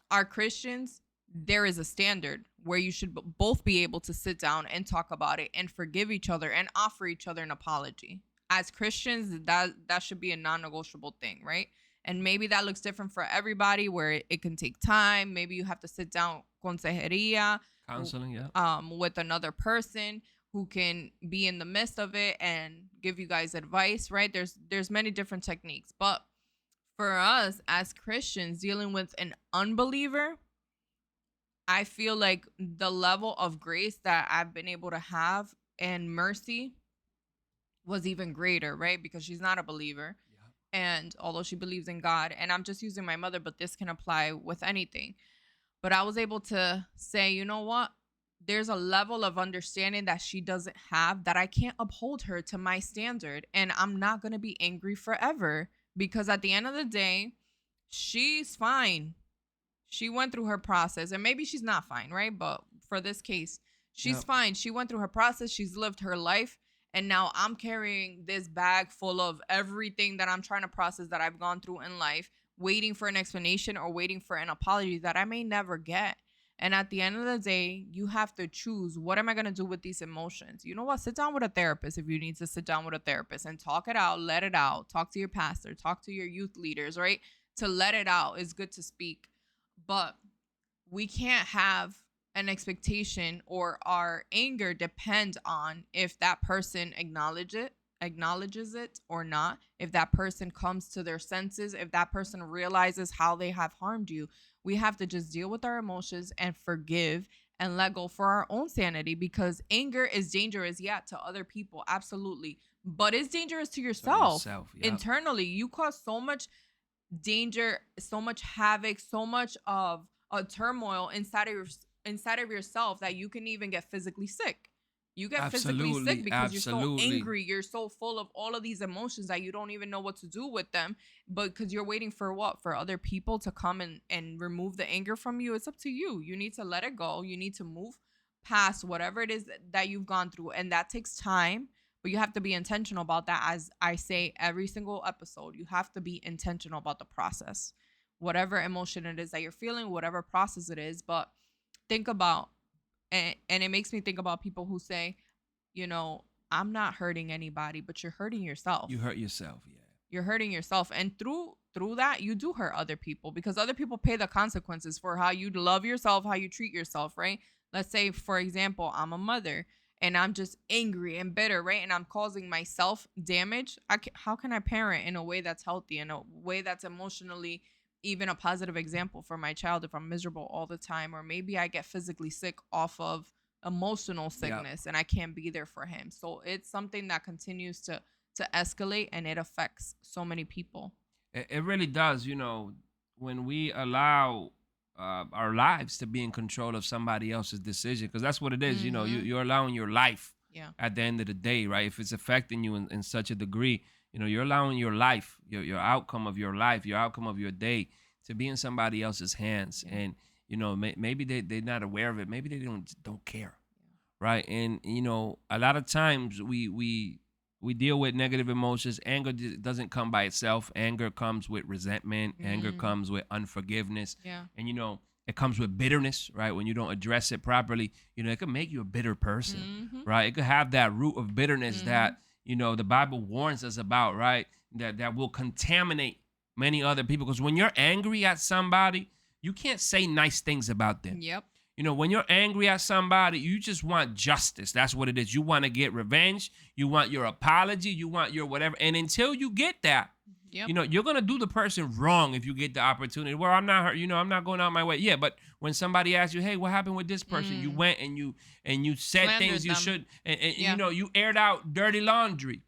are Christians, there is a standard where you should both be able to sit down and talk about it and forgive each other and offer each other an apology. As Christians, that should be a non-negotiable thing, right? And maybe that looks different for everybody, where it can take time. Maybe you have to sit down consejería Counseling, yeah. with another person who can be in the midst of it and give you guys advice, right? There's many different techniques. But for us as Christians dealing with an unbeliever, I feel like the level of grace that I've been able to have and mercy was even greater, right? Because she's not a believer. Yeah. And although she believes in God, and I'm just using my mother, but this can apply with anything. But I was able to say, you know what? There's a level of understanding that she doesn't have, that I can't uphold her to my standard. And I'm not going to be angry forever, because at the end of the day, she's fine. She went through her process, and maybe she's not fine, right? But for this case, she's fine. She went through her process. She's lived her life. And now I'm carrying this bag full of everything that I'm trying to process that I've gone through in life, waiting for an explanation or waiting for an apology that I may never get. And at the end of the day, you have to choose, what am I going to do with these emotions? You know what? Sit down with a therapist if you need to sit down with a therapist and talk it out, let it out. Talk to your pastor, talk to your youth leaders, right? To let it out is good to speak. But we can't have an expectation, or our anger depend on if that person acknowledges it or not, if that person comes to their senses, if that person realizes how they have harmed you. We have to just deal with our emotions and forgive and let go for our own sanity, because anger is dangerous, yeah, to other people, absolutely, but it's dangerous to yourself. Internally. You cause so much danger, so much havoc, so much of a turmoil inside of yourself, that you can even get physically sick. You get physically sick because you're so angry, you're so full of all of these emotions that you don't even know what to do with them. But because you're waiting for what? For other people to come and remove the anger from you. It's up to you. You need to let it go. You need to move past whatever it is that you've gone through, and that takes time. But you have to be intentional about that. As I say every single episode, you have to be intentional about the process, whatever emotion it is that you're feeling, whatever process it is. But think about, and it makes me think about people who say, you know, I'm not hurting anybody, but you're hurting yourself. You hurt yourself, yeah. You're hurting yourself, and through that, you do hurt other people, because other people pay the consequences for how you love yourself, how you treat yourself, right? Let's say, for example, I'm a mother and I'm just angry and bitter, right? And I'm causing myself damage. How can I parent in a way that's healthy, in a way that's emotionally even a positive example for my child, if I'm miserable all the time? Or maybe I get physically sick off of emotional sickness, and I can't be there for him. So it's something that continues to escalate, and it affects so many people. It really does. When we allow our lives to be in control of somebody else's decision, because that's what it is. You're allowing your life, at the end of the day, right? If it's affecting you in such a degree, you're allowing your life, your outcome of your life, your outcome of your day, to be in somebody else's hands. And maybe they're not aware of it, maybe they don't care, right? And a lot of times we deal with negative emotions. Anger doesn't come by itself. Anger comes with resentment. Anger comes with unforgiveness. Yeah. And it comes with bitterness, right? When you don't address it properly, it could make you a bitter person, right? It could have that root of bitterness that the Bible warns us about, right? That will contaminate many other people. Because when you're angry at somebody, you can't say nice things about them. Yep. When you're angry at somebody, you just want justice. That's what it is. You want to get revenge. You want your apology. You want your whatever. And until you get that, you're going to do the person wrong if you get the opportunity. Well, I'm not hurt. I'm not going out my way. Yeah, but when somebody asks you, hey, what happened with this person? You went and you said Slandered things you them. should. And you aired out dirty laundry.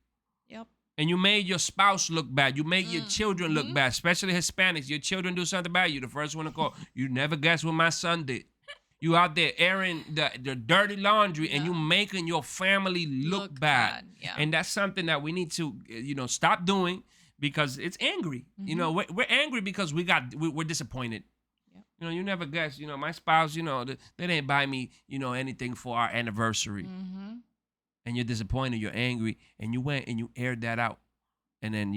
Yep. And you made your spouse look bad. You made your children look bad, especially Hispanics. Your children do something bad, you're the first one to call. You never guess what my son did. You out there airing the dirty laundry, and you making your family look bad. Yeah. And that's something that we need to, stop doing, because it's angry. We're angry because we're disappointed. Yep. You never guess. My spouse, they didn't buy me, anything for our anniversary. And you're disappointed, you're angry, and you went and you aired that out. And then,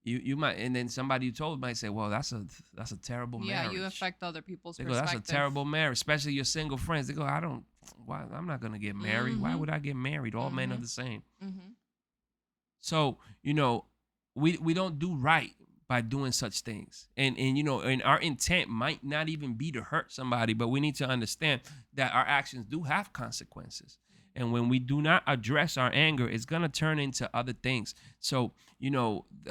you might, and then somebody you told might say, well, that's a terrible Yeah, you marriage. affect other people's They go, that's a perspective. terrible marriage, especially your single friends. They go, why, I'm not gonna get married. Why Mm-hmm. would I get married? All men are Mm-hmm. the same. Mm-hmm. So, we don't do right by doing such things. And our intent might not even be to hurt somebody, but we need to understand that our actions do have consequences. And when we do not address our anger, it's going to turn into other things. So,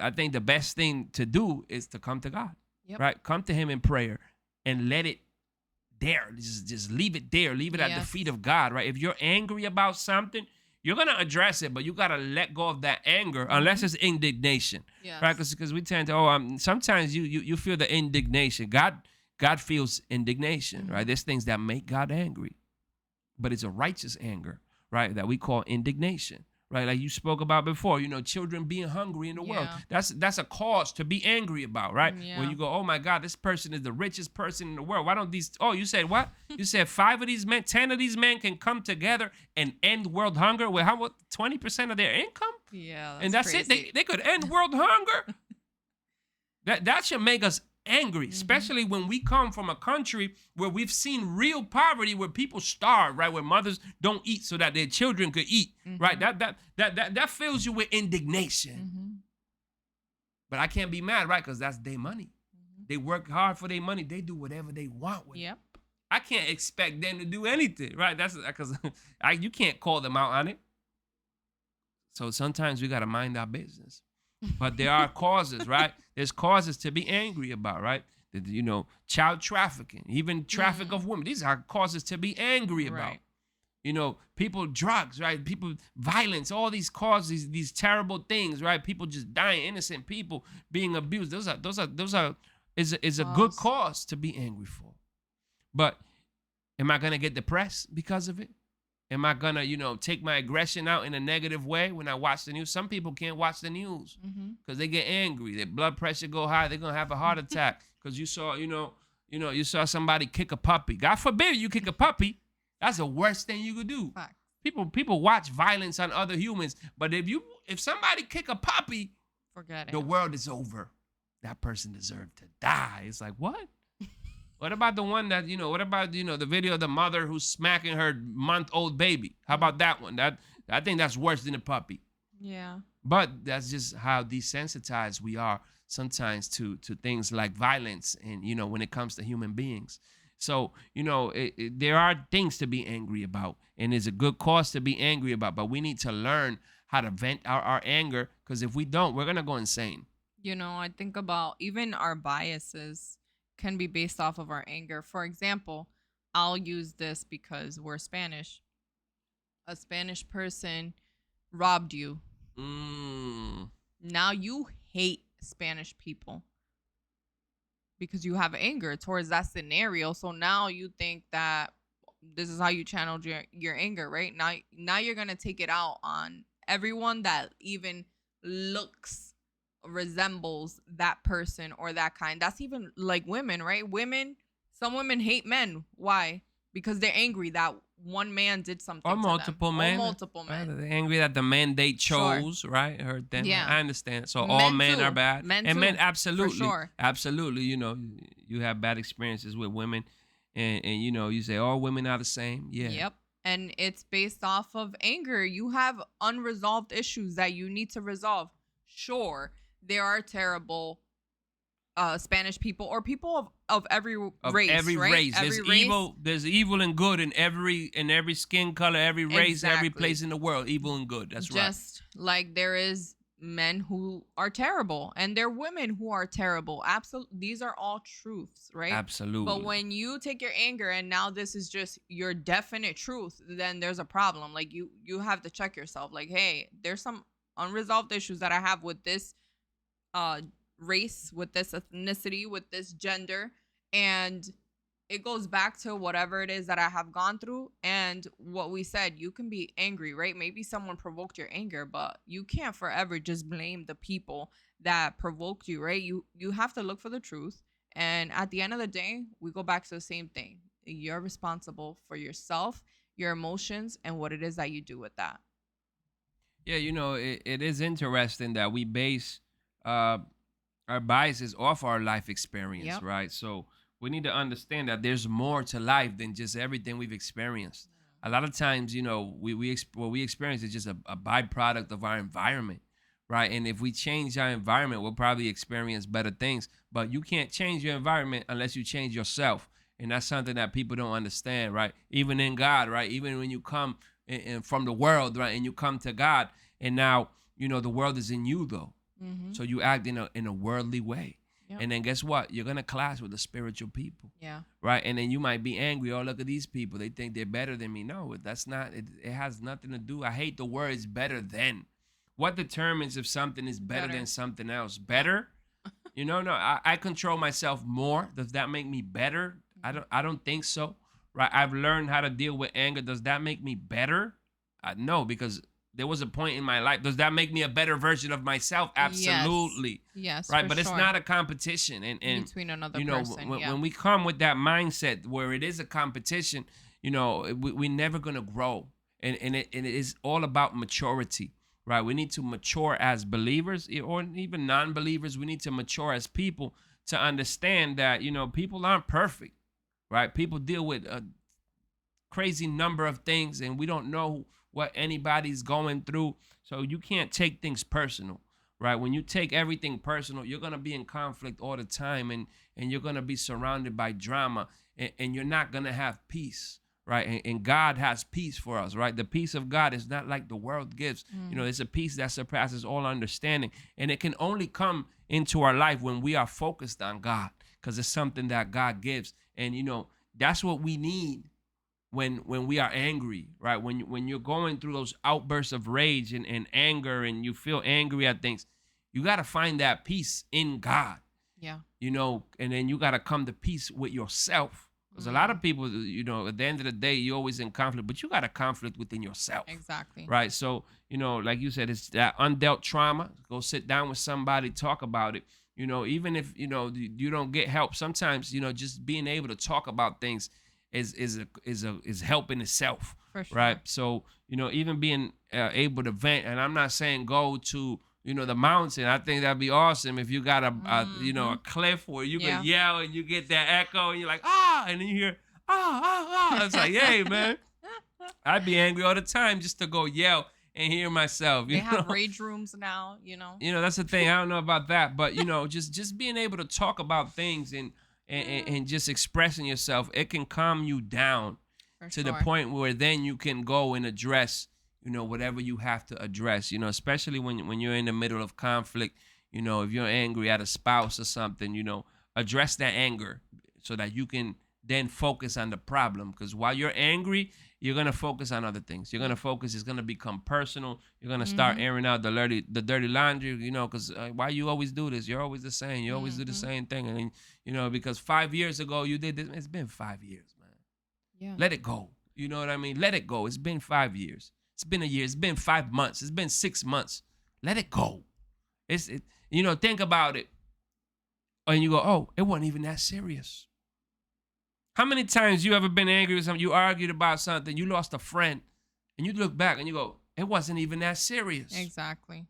I think the best thing to do is to come to God, Yep. right? Come to him in prayer and let it there. Just leave it there. Leave it at the Yes. feet of God, right? If you're angry about something, you're gonna address it, but you gotta let go of that anger, unless it's indignation, right? Yes. Because we tend to, sometimes you feel the indignation. God feels indignation, right? There's things that make God angry, but it's a righteous anger, right? That we call indignation, right? Like you spoke about before, children being hungry in the world. Yeah. That's a cause to be angry about, right? Yeah. When you go, oh my God, this person is the richest person in the world. Why don't these? Oh, you said what? You said 5 of these men, 10 of these men can come together and end world hunger with how, what, 20% of their income? Yeah. And that's crazy. it. They could end world hunger. That should make us angry, especially when we come from a country where we've seen real poverty, where people starve, right? Where mothers don't eat so that their children could eat, right? That fills you with indignation. But I can't be mad, right? Because that's their money. They work hard for their money. They do whatever they want with it. I can't expect them to do anything, right? That's because you can't call them out on it. So sometimes we got to mind our business. But there are causes, right? There's causes to be angry about, right? Child trafficking, even traffic of women. These are causes to be angry about. Right. People, drugs, right? People, violence, all these causes, these terrible things, right? People just dying, innocent people being abused. Those is a good cause to be angry for. But am I gonna get depressed because of it? Am I gonna, take my aggression out in a negative way when I watch the news? Some people can't watch the news because they get angry. Their blood pressure go high. They're gonna have a heart attack because you saw, you saw somebody kick a puppy. God forbid you kick a puppy. That's the worst thing you could do. Fact. People watch violence on other humans, but if somebody kick a puppy, forget it. The world is over. That person deserved to die. It's like, what? What about the one that, what about, the video of the mother who's smacking her month-old baby? How about that one? I think that's worse than a puppy. Yeah. But that's just how desensitized we are sometimes to things like violence and, when it comes to human beings. So, there are things to be angry about, and it's a good cause to be angry about, but we need to learn how to vent our anger, because if we don't, we're going to go insane. I think about even our biases can be based off of our anger. For example, I'll use this because we're Spanish. A Spanish person robbed you. Now you hate Spanish people because you have anger towards that scenario. So now you think that this is how you channeled your anger, right? Now you're going to take it out on everyone that even resembles that person or that kind. That's even like women, right? Some women hate men. Why? Because they're angry that one man did something or to multiple them. men. Or multiple men. They're angry that the man they chose, Sure. right, hurt them. Yeah. I understand. So all men too. are bad. Men and too, men, absolutely. for sure. Absolutely. You have bad experiences with women, and you say all women are the same. Yeah. Yep. And it's based off of anger. You have unresolved issues that you need to resolve. Sure, there are terrible Spanish people or people of every race. Every right? race. Every There's race. evil. There's evil and good in every skin color, every race, every Exactly. place in the world. Evil and good. That's right. Just like there is men who are terrible and there are women who are terrible. Absolutely, these are all truths, right? Absolutely. But when you take your anger and now this is just your definite truth, then there's a problem. Like you have to check yourself. Like, hey, there's some unresolved issues that I have with this race, with this ethnicity, with this gender, and it goes back to whatever it is that I have gone through. And what we said, you can be angry, right? Maybe someone provoked your anger, but you can't forever just blame the people that provoked you, right? You have to look for the truth. And at the end of the day, we go back to the same thing. You're responsible for yourself, your emotions, and what it is that you do with that. Yeah, it is interesting that we base our biases off our life experience, Yep. right? So we need to understand that there's more to life than just everything we've experienced. A lot of times, what we experience is just a byproduct of our environment, right? And if we change our environment, we'll probably experience better things. But you can't change your environment unless you change yourself, and that's something that people don't understand, right? Even in God, right? Even when you come from the world, right, and you come to God, and now the world is in you, though. Mm-hmm. So you act in a worldly way. Yep. And then guess what? You're gonna clash with the spiritual people. Yeah. Right. And then you might be angry. Oh, look at these people. They think they're better than me. No, that's not it has nothing to do. I hate the words better than. What determines if something is better Better. than something else? Better? No, I control myself more. Does that make me better? I don't think so. Right. I've learned how to deal with anger. Does that make me better? No, because there was a point in my life. Does that make me a better version of myself? Yes. Absolutely. Yes, Right. for But it's sure. not a competition. And Between another person. Yeah. when we come with that mindset where it is a competition, we're never going to grow. And it is all about maturity. Right. We need to mature as believers or even non-believers. We need to mature as people to understand that, people aren't perfect. Right. People deal with crazy number of things, and we don't know what anybody's going through. So you can't take things personal, right? When you take everything personal, you're gonna be in conflict all the time, and you're gonna be surrounded by drama, and you're not gonna have peace, right? And God has peace for us, right? The peace of God is not like the world gives. Mm. It's a peace that surpasses all understanding, and it can only come into our life when we are focused on God, because it's something that God gives, and that's what we need when we are angry, right? When you're going through those outbursts of rage and anger, and you feel angry at things, you got to find that peace in God, Yeah. and then you got to come to peace with yourself. Because a lot Mm. of people, at the end of the day, you're always in conflict, but you got a conflict within yourself, Exactly. right? So, like you said, it's that undealt trauma. Go sit down with somebody, talk about it. Even if, you don't get help, sometimes, just being able to talk about things is help in itself, For right? sure. So even being able to vent, and I'm not saying go to the mountain. I think that'd be awesome if you got a Mm-hmm. cliff where you can Yeah. yell and you get that echo and you're like and then you hear It's like, hey man, I'd be angry all the time just to go yell and hear myself. They have rage rooms now. That's the thing. I don't know about that, but just being able to talk about things and just expressing yourself, it can calm you down For to the sure. point where then you can go and address, whatever you have to address. Especially when you're in the middle of conflict. If you're angry at a spouse or something, address that anger so that you can then focus on the problem. Because while you're angry, you're gonna focus on other things. You're gonna Yep. focus. It's gonna become personal. You're gonna start Mm-hmm. airing out the dirty laundry. Because why you always do this? You're always the same. You always do the Mm-hmm. same thing. And then, because 5 years ago you did this. It's been 5 years, man. Yeah. Let it go. You know what I mean? Let it go. It's been 5 years. It's been a year. It's been 5 months. It's been 6 months. Let it go. Think about it, and you go, oh, it wasn't even that serious. How many times you ever been angry with something? You argued about something. You lost a friend, and you look back and you go, it wasn't even that serious. Exactly.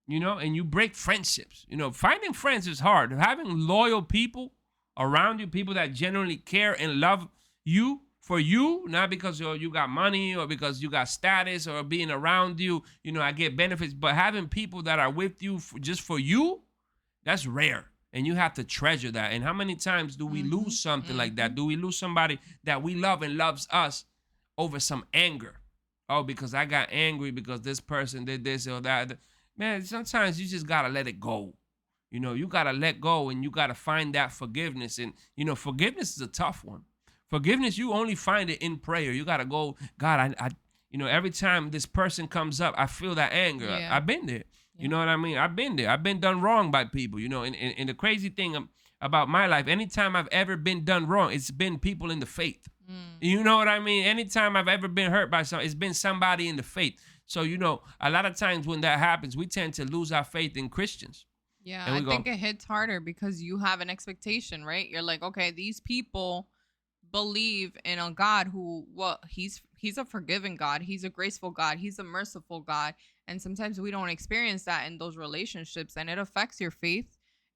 And you break friendships. Finding friends is hard. Having loyal people around you, people that genuinely care and love you for you, not because you got money or because you got status or being around you, I get benefits, but having people that are with you just for you, that's rare. And you have to treasure that. And how many times do we Mm-hmm. lose something like Mm-hmm. that? Do we lose somebody that we love and loves us over some anger? Oh, because I got angry because this person did this or that. Man, sometimes you just got to let it go. You got to let go, and you got to find that forgiveness. And, forgiveness is a tough one. Forgiveness, you only find it in prayer. You got to go, God, every time this person comes up, I feel that anger. Yeah. I've been there. You Yeah. know what I mean? I've been there. I've been done wrong by people, and the crazy thing about my life, anytime I've ever been done wrong, it's been people in the faith. Mm. You know what I mean? Anytime I've ever been hurt by something, it's been somebody in the faith. So, a lot of times when that happens, we tend to lose our faith in Christians. Yeah, And I we go, think it hits harder because you have an expectation, right? You're like, okay, these people believe in a God who, well, he's a forgiving God, he's a graceful God, he's a merciful God, and sometimes we don't experience that in those relationships, and it affects your faith.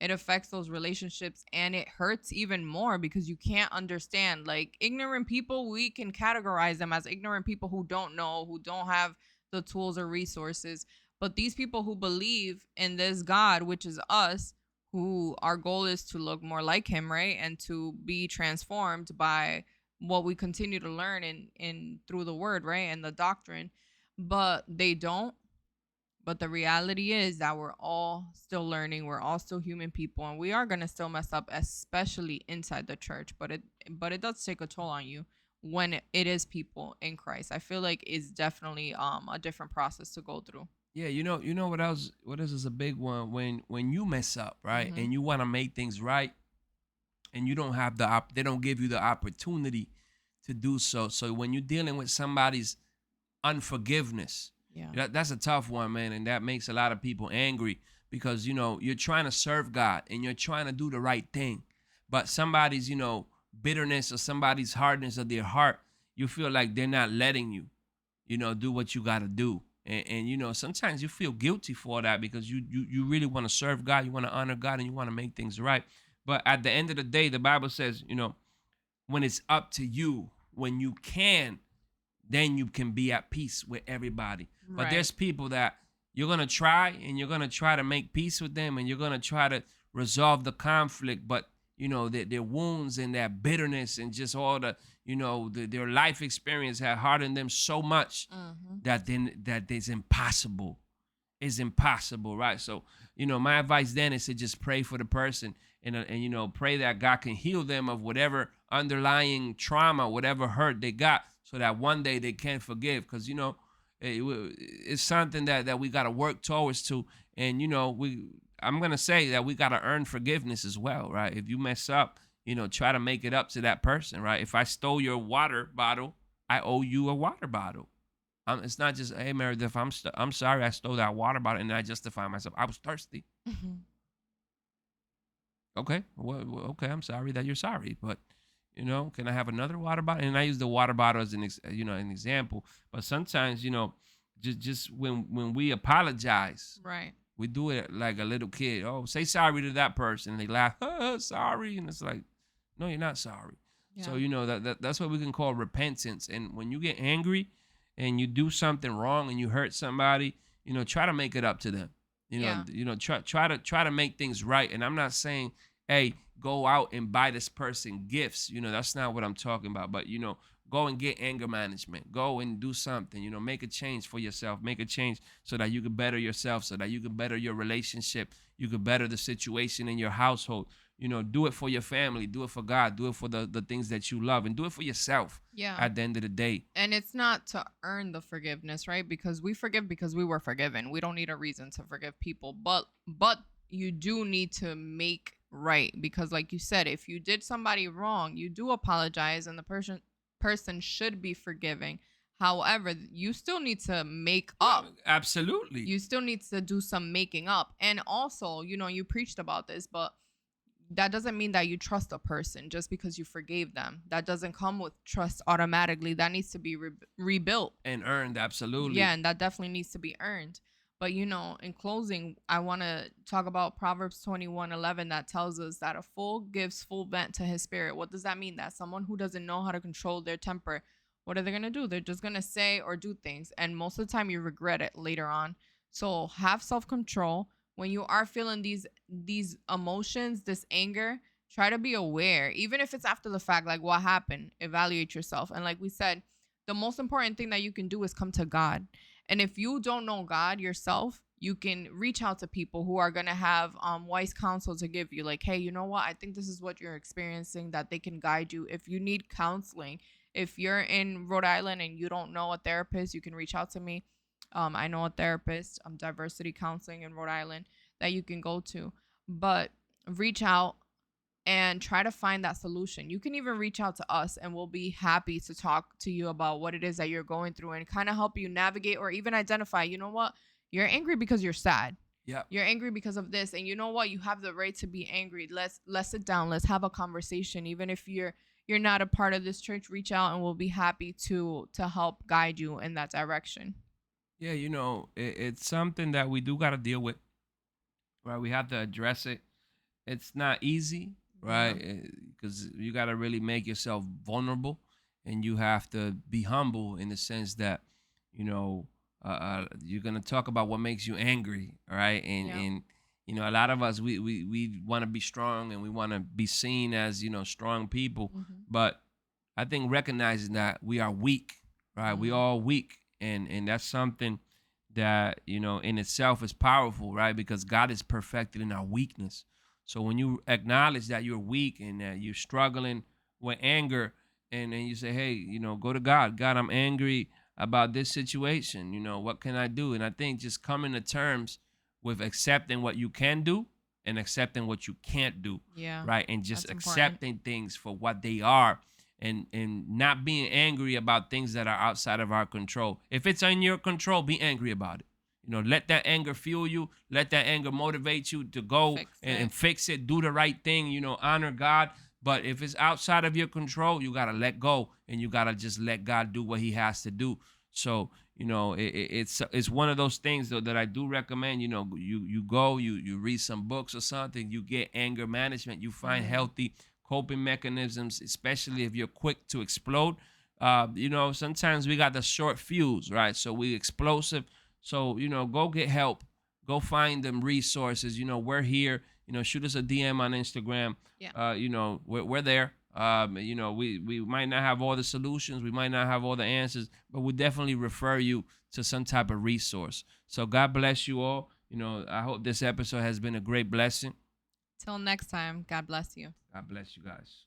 it affects those relationships, and it hurts even more because you can't understand. Like, ignorant people, we can categorize them as ignorant people who don't know, who don't have the tools or resources. But these people who believe in this God, which is us, who our goal is to look more like him, right? And to be transformed by what we continue to learn in through the word, right? And the doctrine. But they don't. But the reality is that we're all still learning. We're all still human people, and we are gonna still mess up, especially inside the church. But it does take a toll on you when it is people in Christ. I feel like it's definitely a different process to go through. Yeah, you know what else? What else is a big one? When you mess up, right, Mm-hmm. and you want to make things right, and you don't have they don't give you the opportunity to do so. So when you're dealing with somebody's unforgiveness, Yeah. that's a tough one, man, and that makes a lot of people angry because you're trying to serve God and you're trying to do the right thing, but somebody's bitterness or somebody's hardness of their heart, you feel like they're not letting you, do what you got to do. And sometimes you feel guilty for that because you really want to serve God, you want to honor God, and you want to make things right. But at the end of the day, the Bible says, when it's up to you, when you can, then you can be at peace with everybody. But Right. there's people that you're going to try and you're going to try to make peace with them and you're going to try to resolve the conflict, but their wounds and that bitterness and just all their life experience have hardened them so much Mm-hmm. that it's impossible. It's impossible, right? So, my advice then is to just pray for the person and pray that God can heal them of whatever underlying trauma, whatever hurt they got, so that one day they can forgive. Because it's something that we got to work towards to, and I'm gonna say that we got to earn forgiveness as well, right? If you mess up, try to make it up to that person, right? If I stole your water bottle, I owe you a water bottle. It's not just, hey, Meredith, I'm sorry I stole that water bottle and I justify myself. I was thirsty. Mm-hmm. Okay, well, okay, I'm sorry that you're sorry, but can I have another water bottle? And I use the water bottle as an example. But sometimes, just when we apologize, Right. we do it like a little kid. Oh, say sorry to that person, and they laugh. Sorry, and it's like, no, you're not sorry. So Yeah. that's what we can call repentance. And when you get angry and you do something wrong and you hurt somebody, try to make it up to them. Yeah. Try to make things right. And I'm not saying, hey, go out and buy this person gifts. That's not what I'm talking about. But go and get anger management. Go and do something. Make a change for yourself. Make a change so that you can better yourself, so that you can better your relationship. You can better the situation in your household. Do it for your family. Do it for God. Do it for the things that you love, and do it for yourself. Yeah. At the end of the day. And it's not to earn the forgiveness, right? Because we forgive because we were forgiven. We don't need a reason to forgive people. But you do need to make right, because like you said, if you did somebody wrong, you do apologize and the person should be forgiving. However, you still need to make up. Absolutely. You still need to do some making up. And also, you preached about this, but that doesn't mean that you trust a person just because you forgave them. That doesn't come with trust automatically. That needs to be rebuilt And earned, absolutely. Yeah, and that definitely needs to be earned. But in closing, I want to talk about Proverbs 21:11 that tells us that a fool gives full vent to his spirit. What does that mean? That someone who doesn't know how to control their temper, what are they going to do? They're just going to say or do things, and most of the time you regret it later on. So have self-control when you are feeling these emotions, this anger. Try to be aware, even if it's after the fact, like what happened. Evaluate yourself, and like we said, the most important thing that you can do is come to God. And if you don't know God yourself, you can reach out to people who are going to have wise counsel to give you, like, hey, you know what, I think this is what you're experiencing, that they can guide you. If you need counseling, if you're in Rhode Island and you don't know a therapist, you can reach out to me. I know a therapist, diversity counseling in Rhode Island, that you can go to. But reach out and try to find that solution. You can even reach out to us and we'll be happy to talk to you about what it is that you're going through and kind of help you navigate, or even identify, you know what, you're angry because you're sad. Yeah. You're angry because of this, and you know what, you have the right to be angry. Let's sit down, let's have a conversation. Even if you're not a part of this church, reach out and we'll be happy to help guide you in that direction. Yeah, it's something that we do got to deal with, right? We have to address it. it's not easy, Yeah. right? Because you got to really make yourself vulnerable, and you have to be humble in the sense that, you know, you're gonna talk about what makes you angry, all right? Yeah. And a lot of us we want to be strong and we want to be seen as strong people, Hmm. but I think recognizing that we are weak, right? We Hmm. all weak, and that's something that in itself is powerful, right? Because God is perfected in our weakness. So when you acknowledge that you're weak and that you're struggling with anger, and then you say, hey, go to God. God, I'm angry about this situation. What can I do? And I think just coming to terms with accepting what you can do and accepting what you can't do, Yeah. right? And just That's important. accepting things for what they are, and not being angry about things that are outside of our control. If it's in your control, be angry about it. Let that anger fuel you. Let that anger motivate you to go Fix and, it. and fix it, do the right thing, honor God. But if it's outside of your control, you got to let go, and you got to just let God do what he has to do. So, it's one of those things though that I do recommend. You go, you read some books or something, you get anger management, you find Hmm. healthy coping mechanisms, especially if you're quick to explode. Sometimes we got the short fuse, right? So we explosive. So, go get help. Go find them resources. We're here. Shoot us a DM on Instagram. Yeah. We're there. We might not have all the solutions. We might not have all the answers, but we'll definitely refer you to some type of resource. So God bless you all. I hope this episode has been a great blessing. Till next time, God bless you. God bless you guys.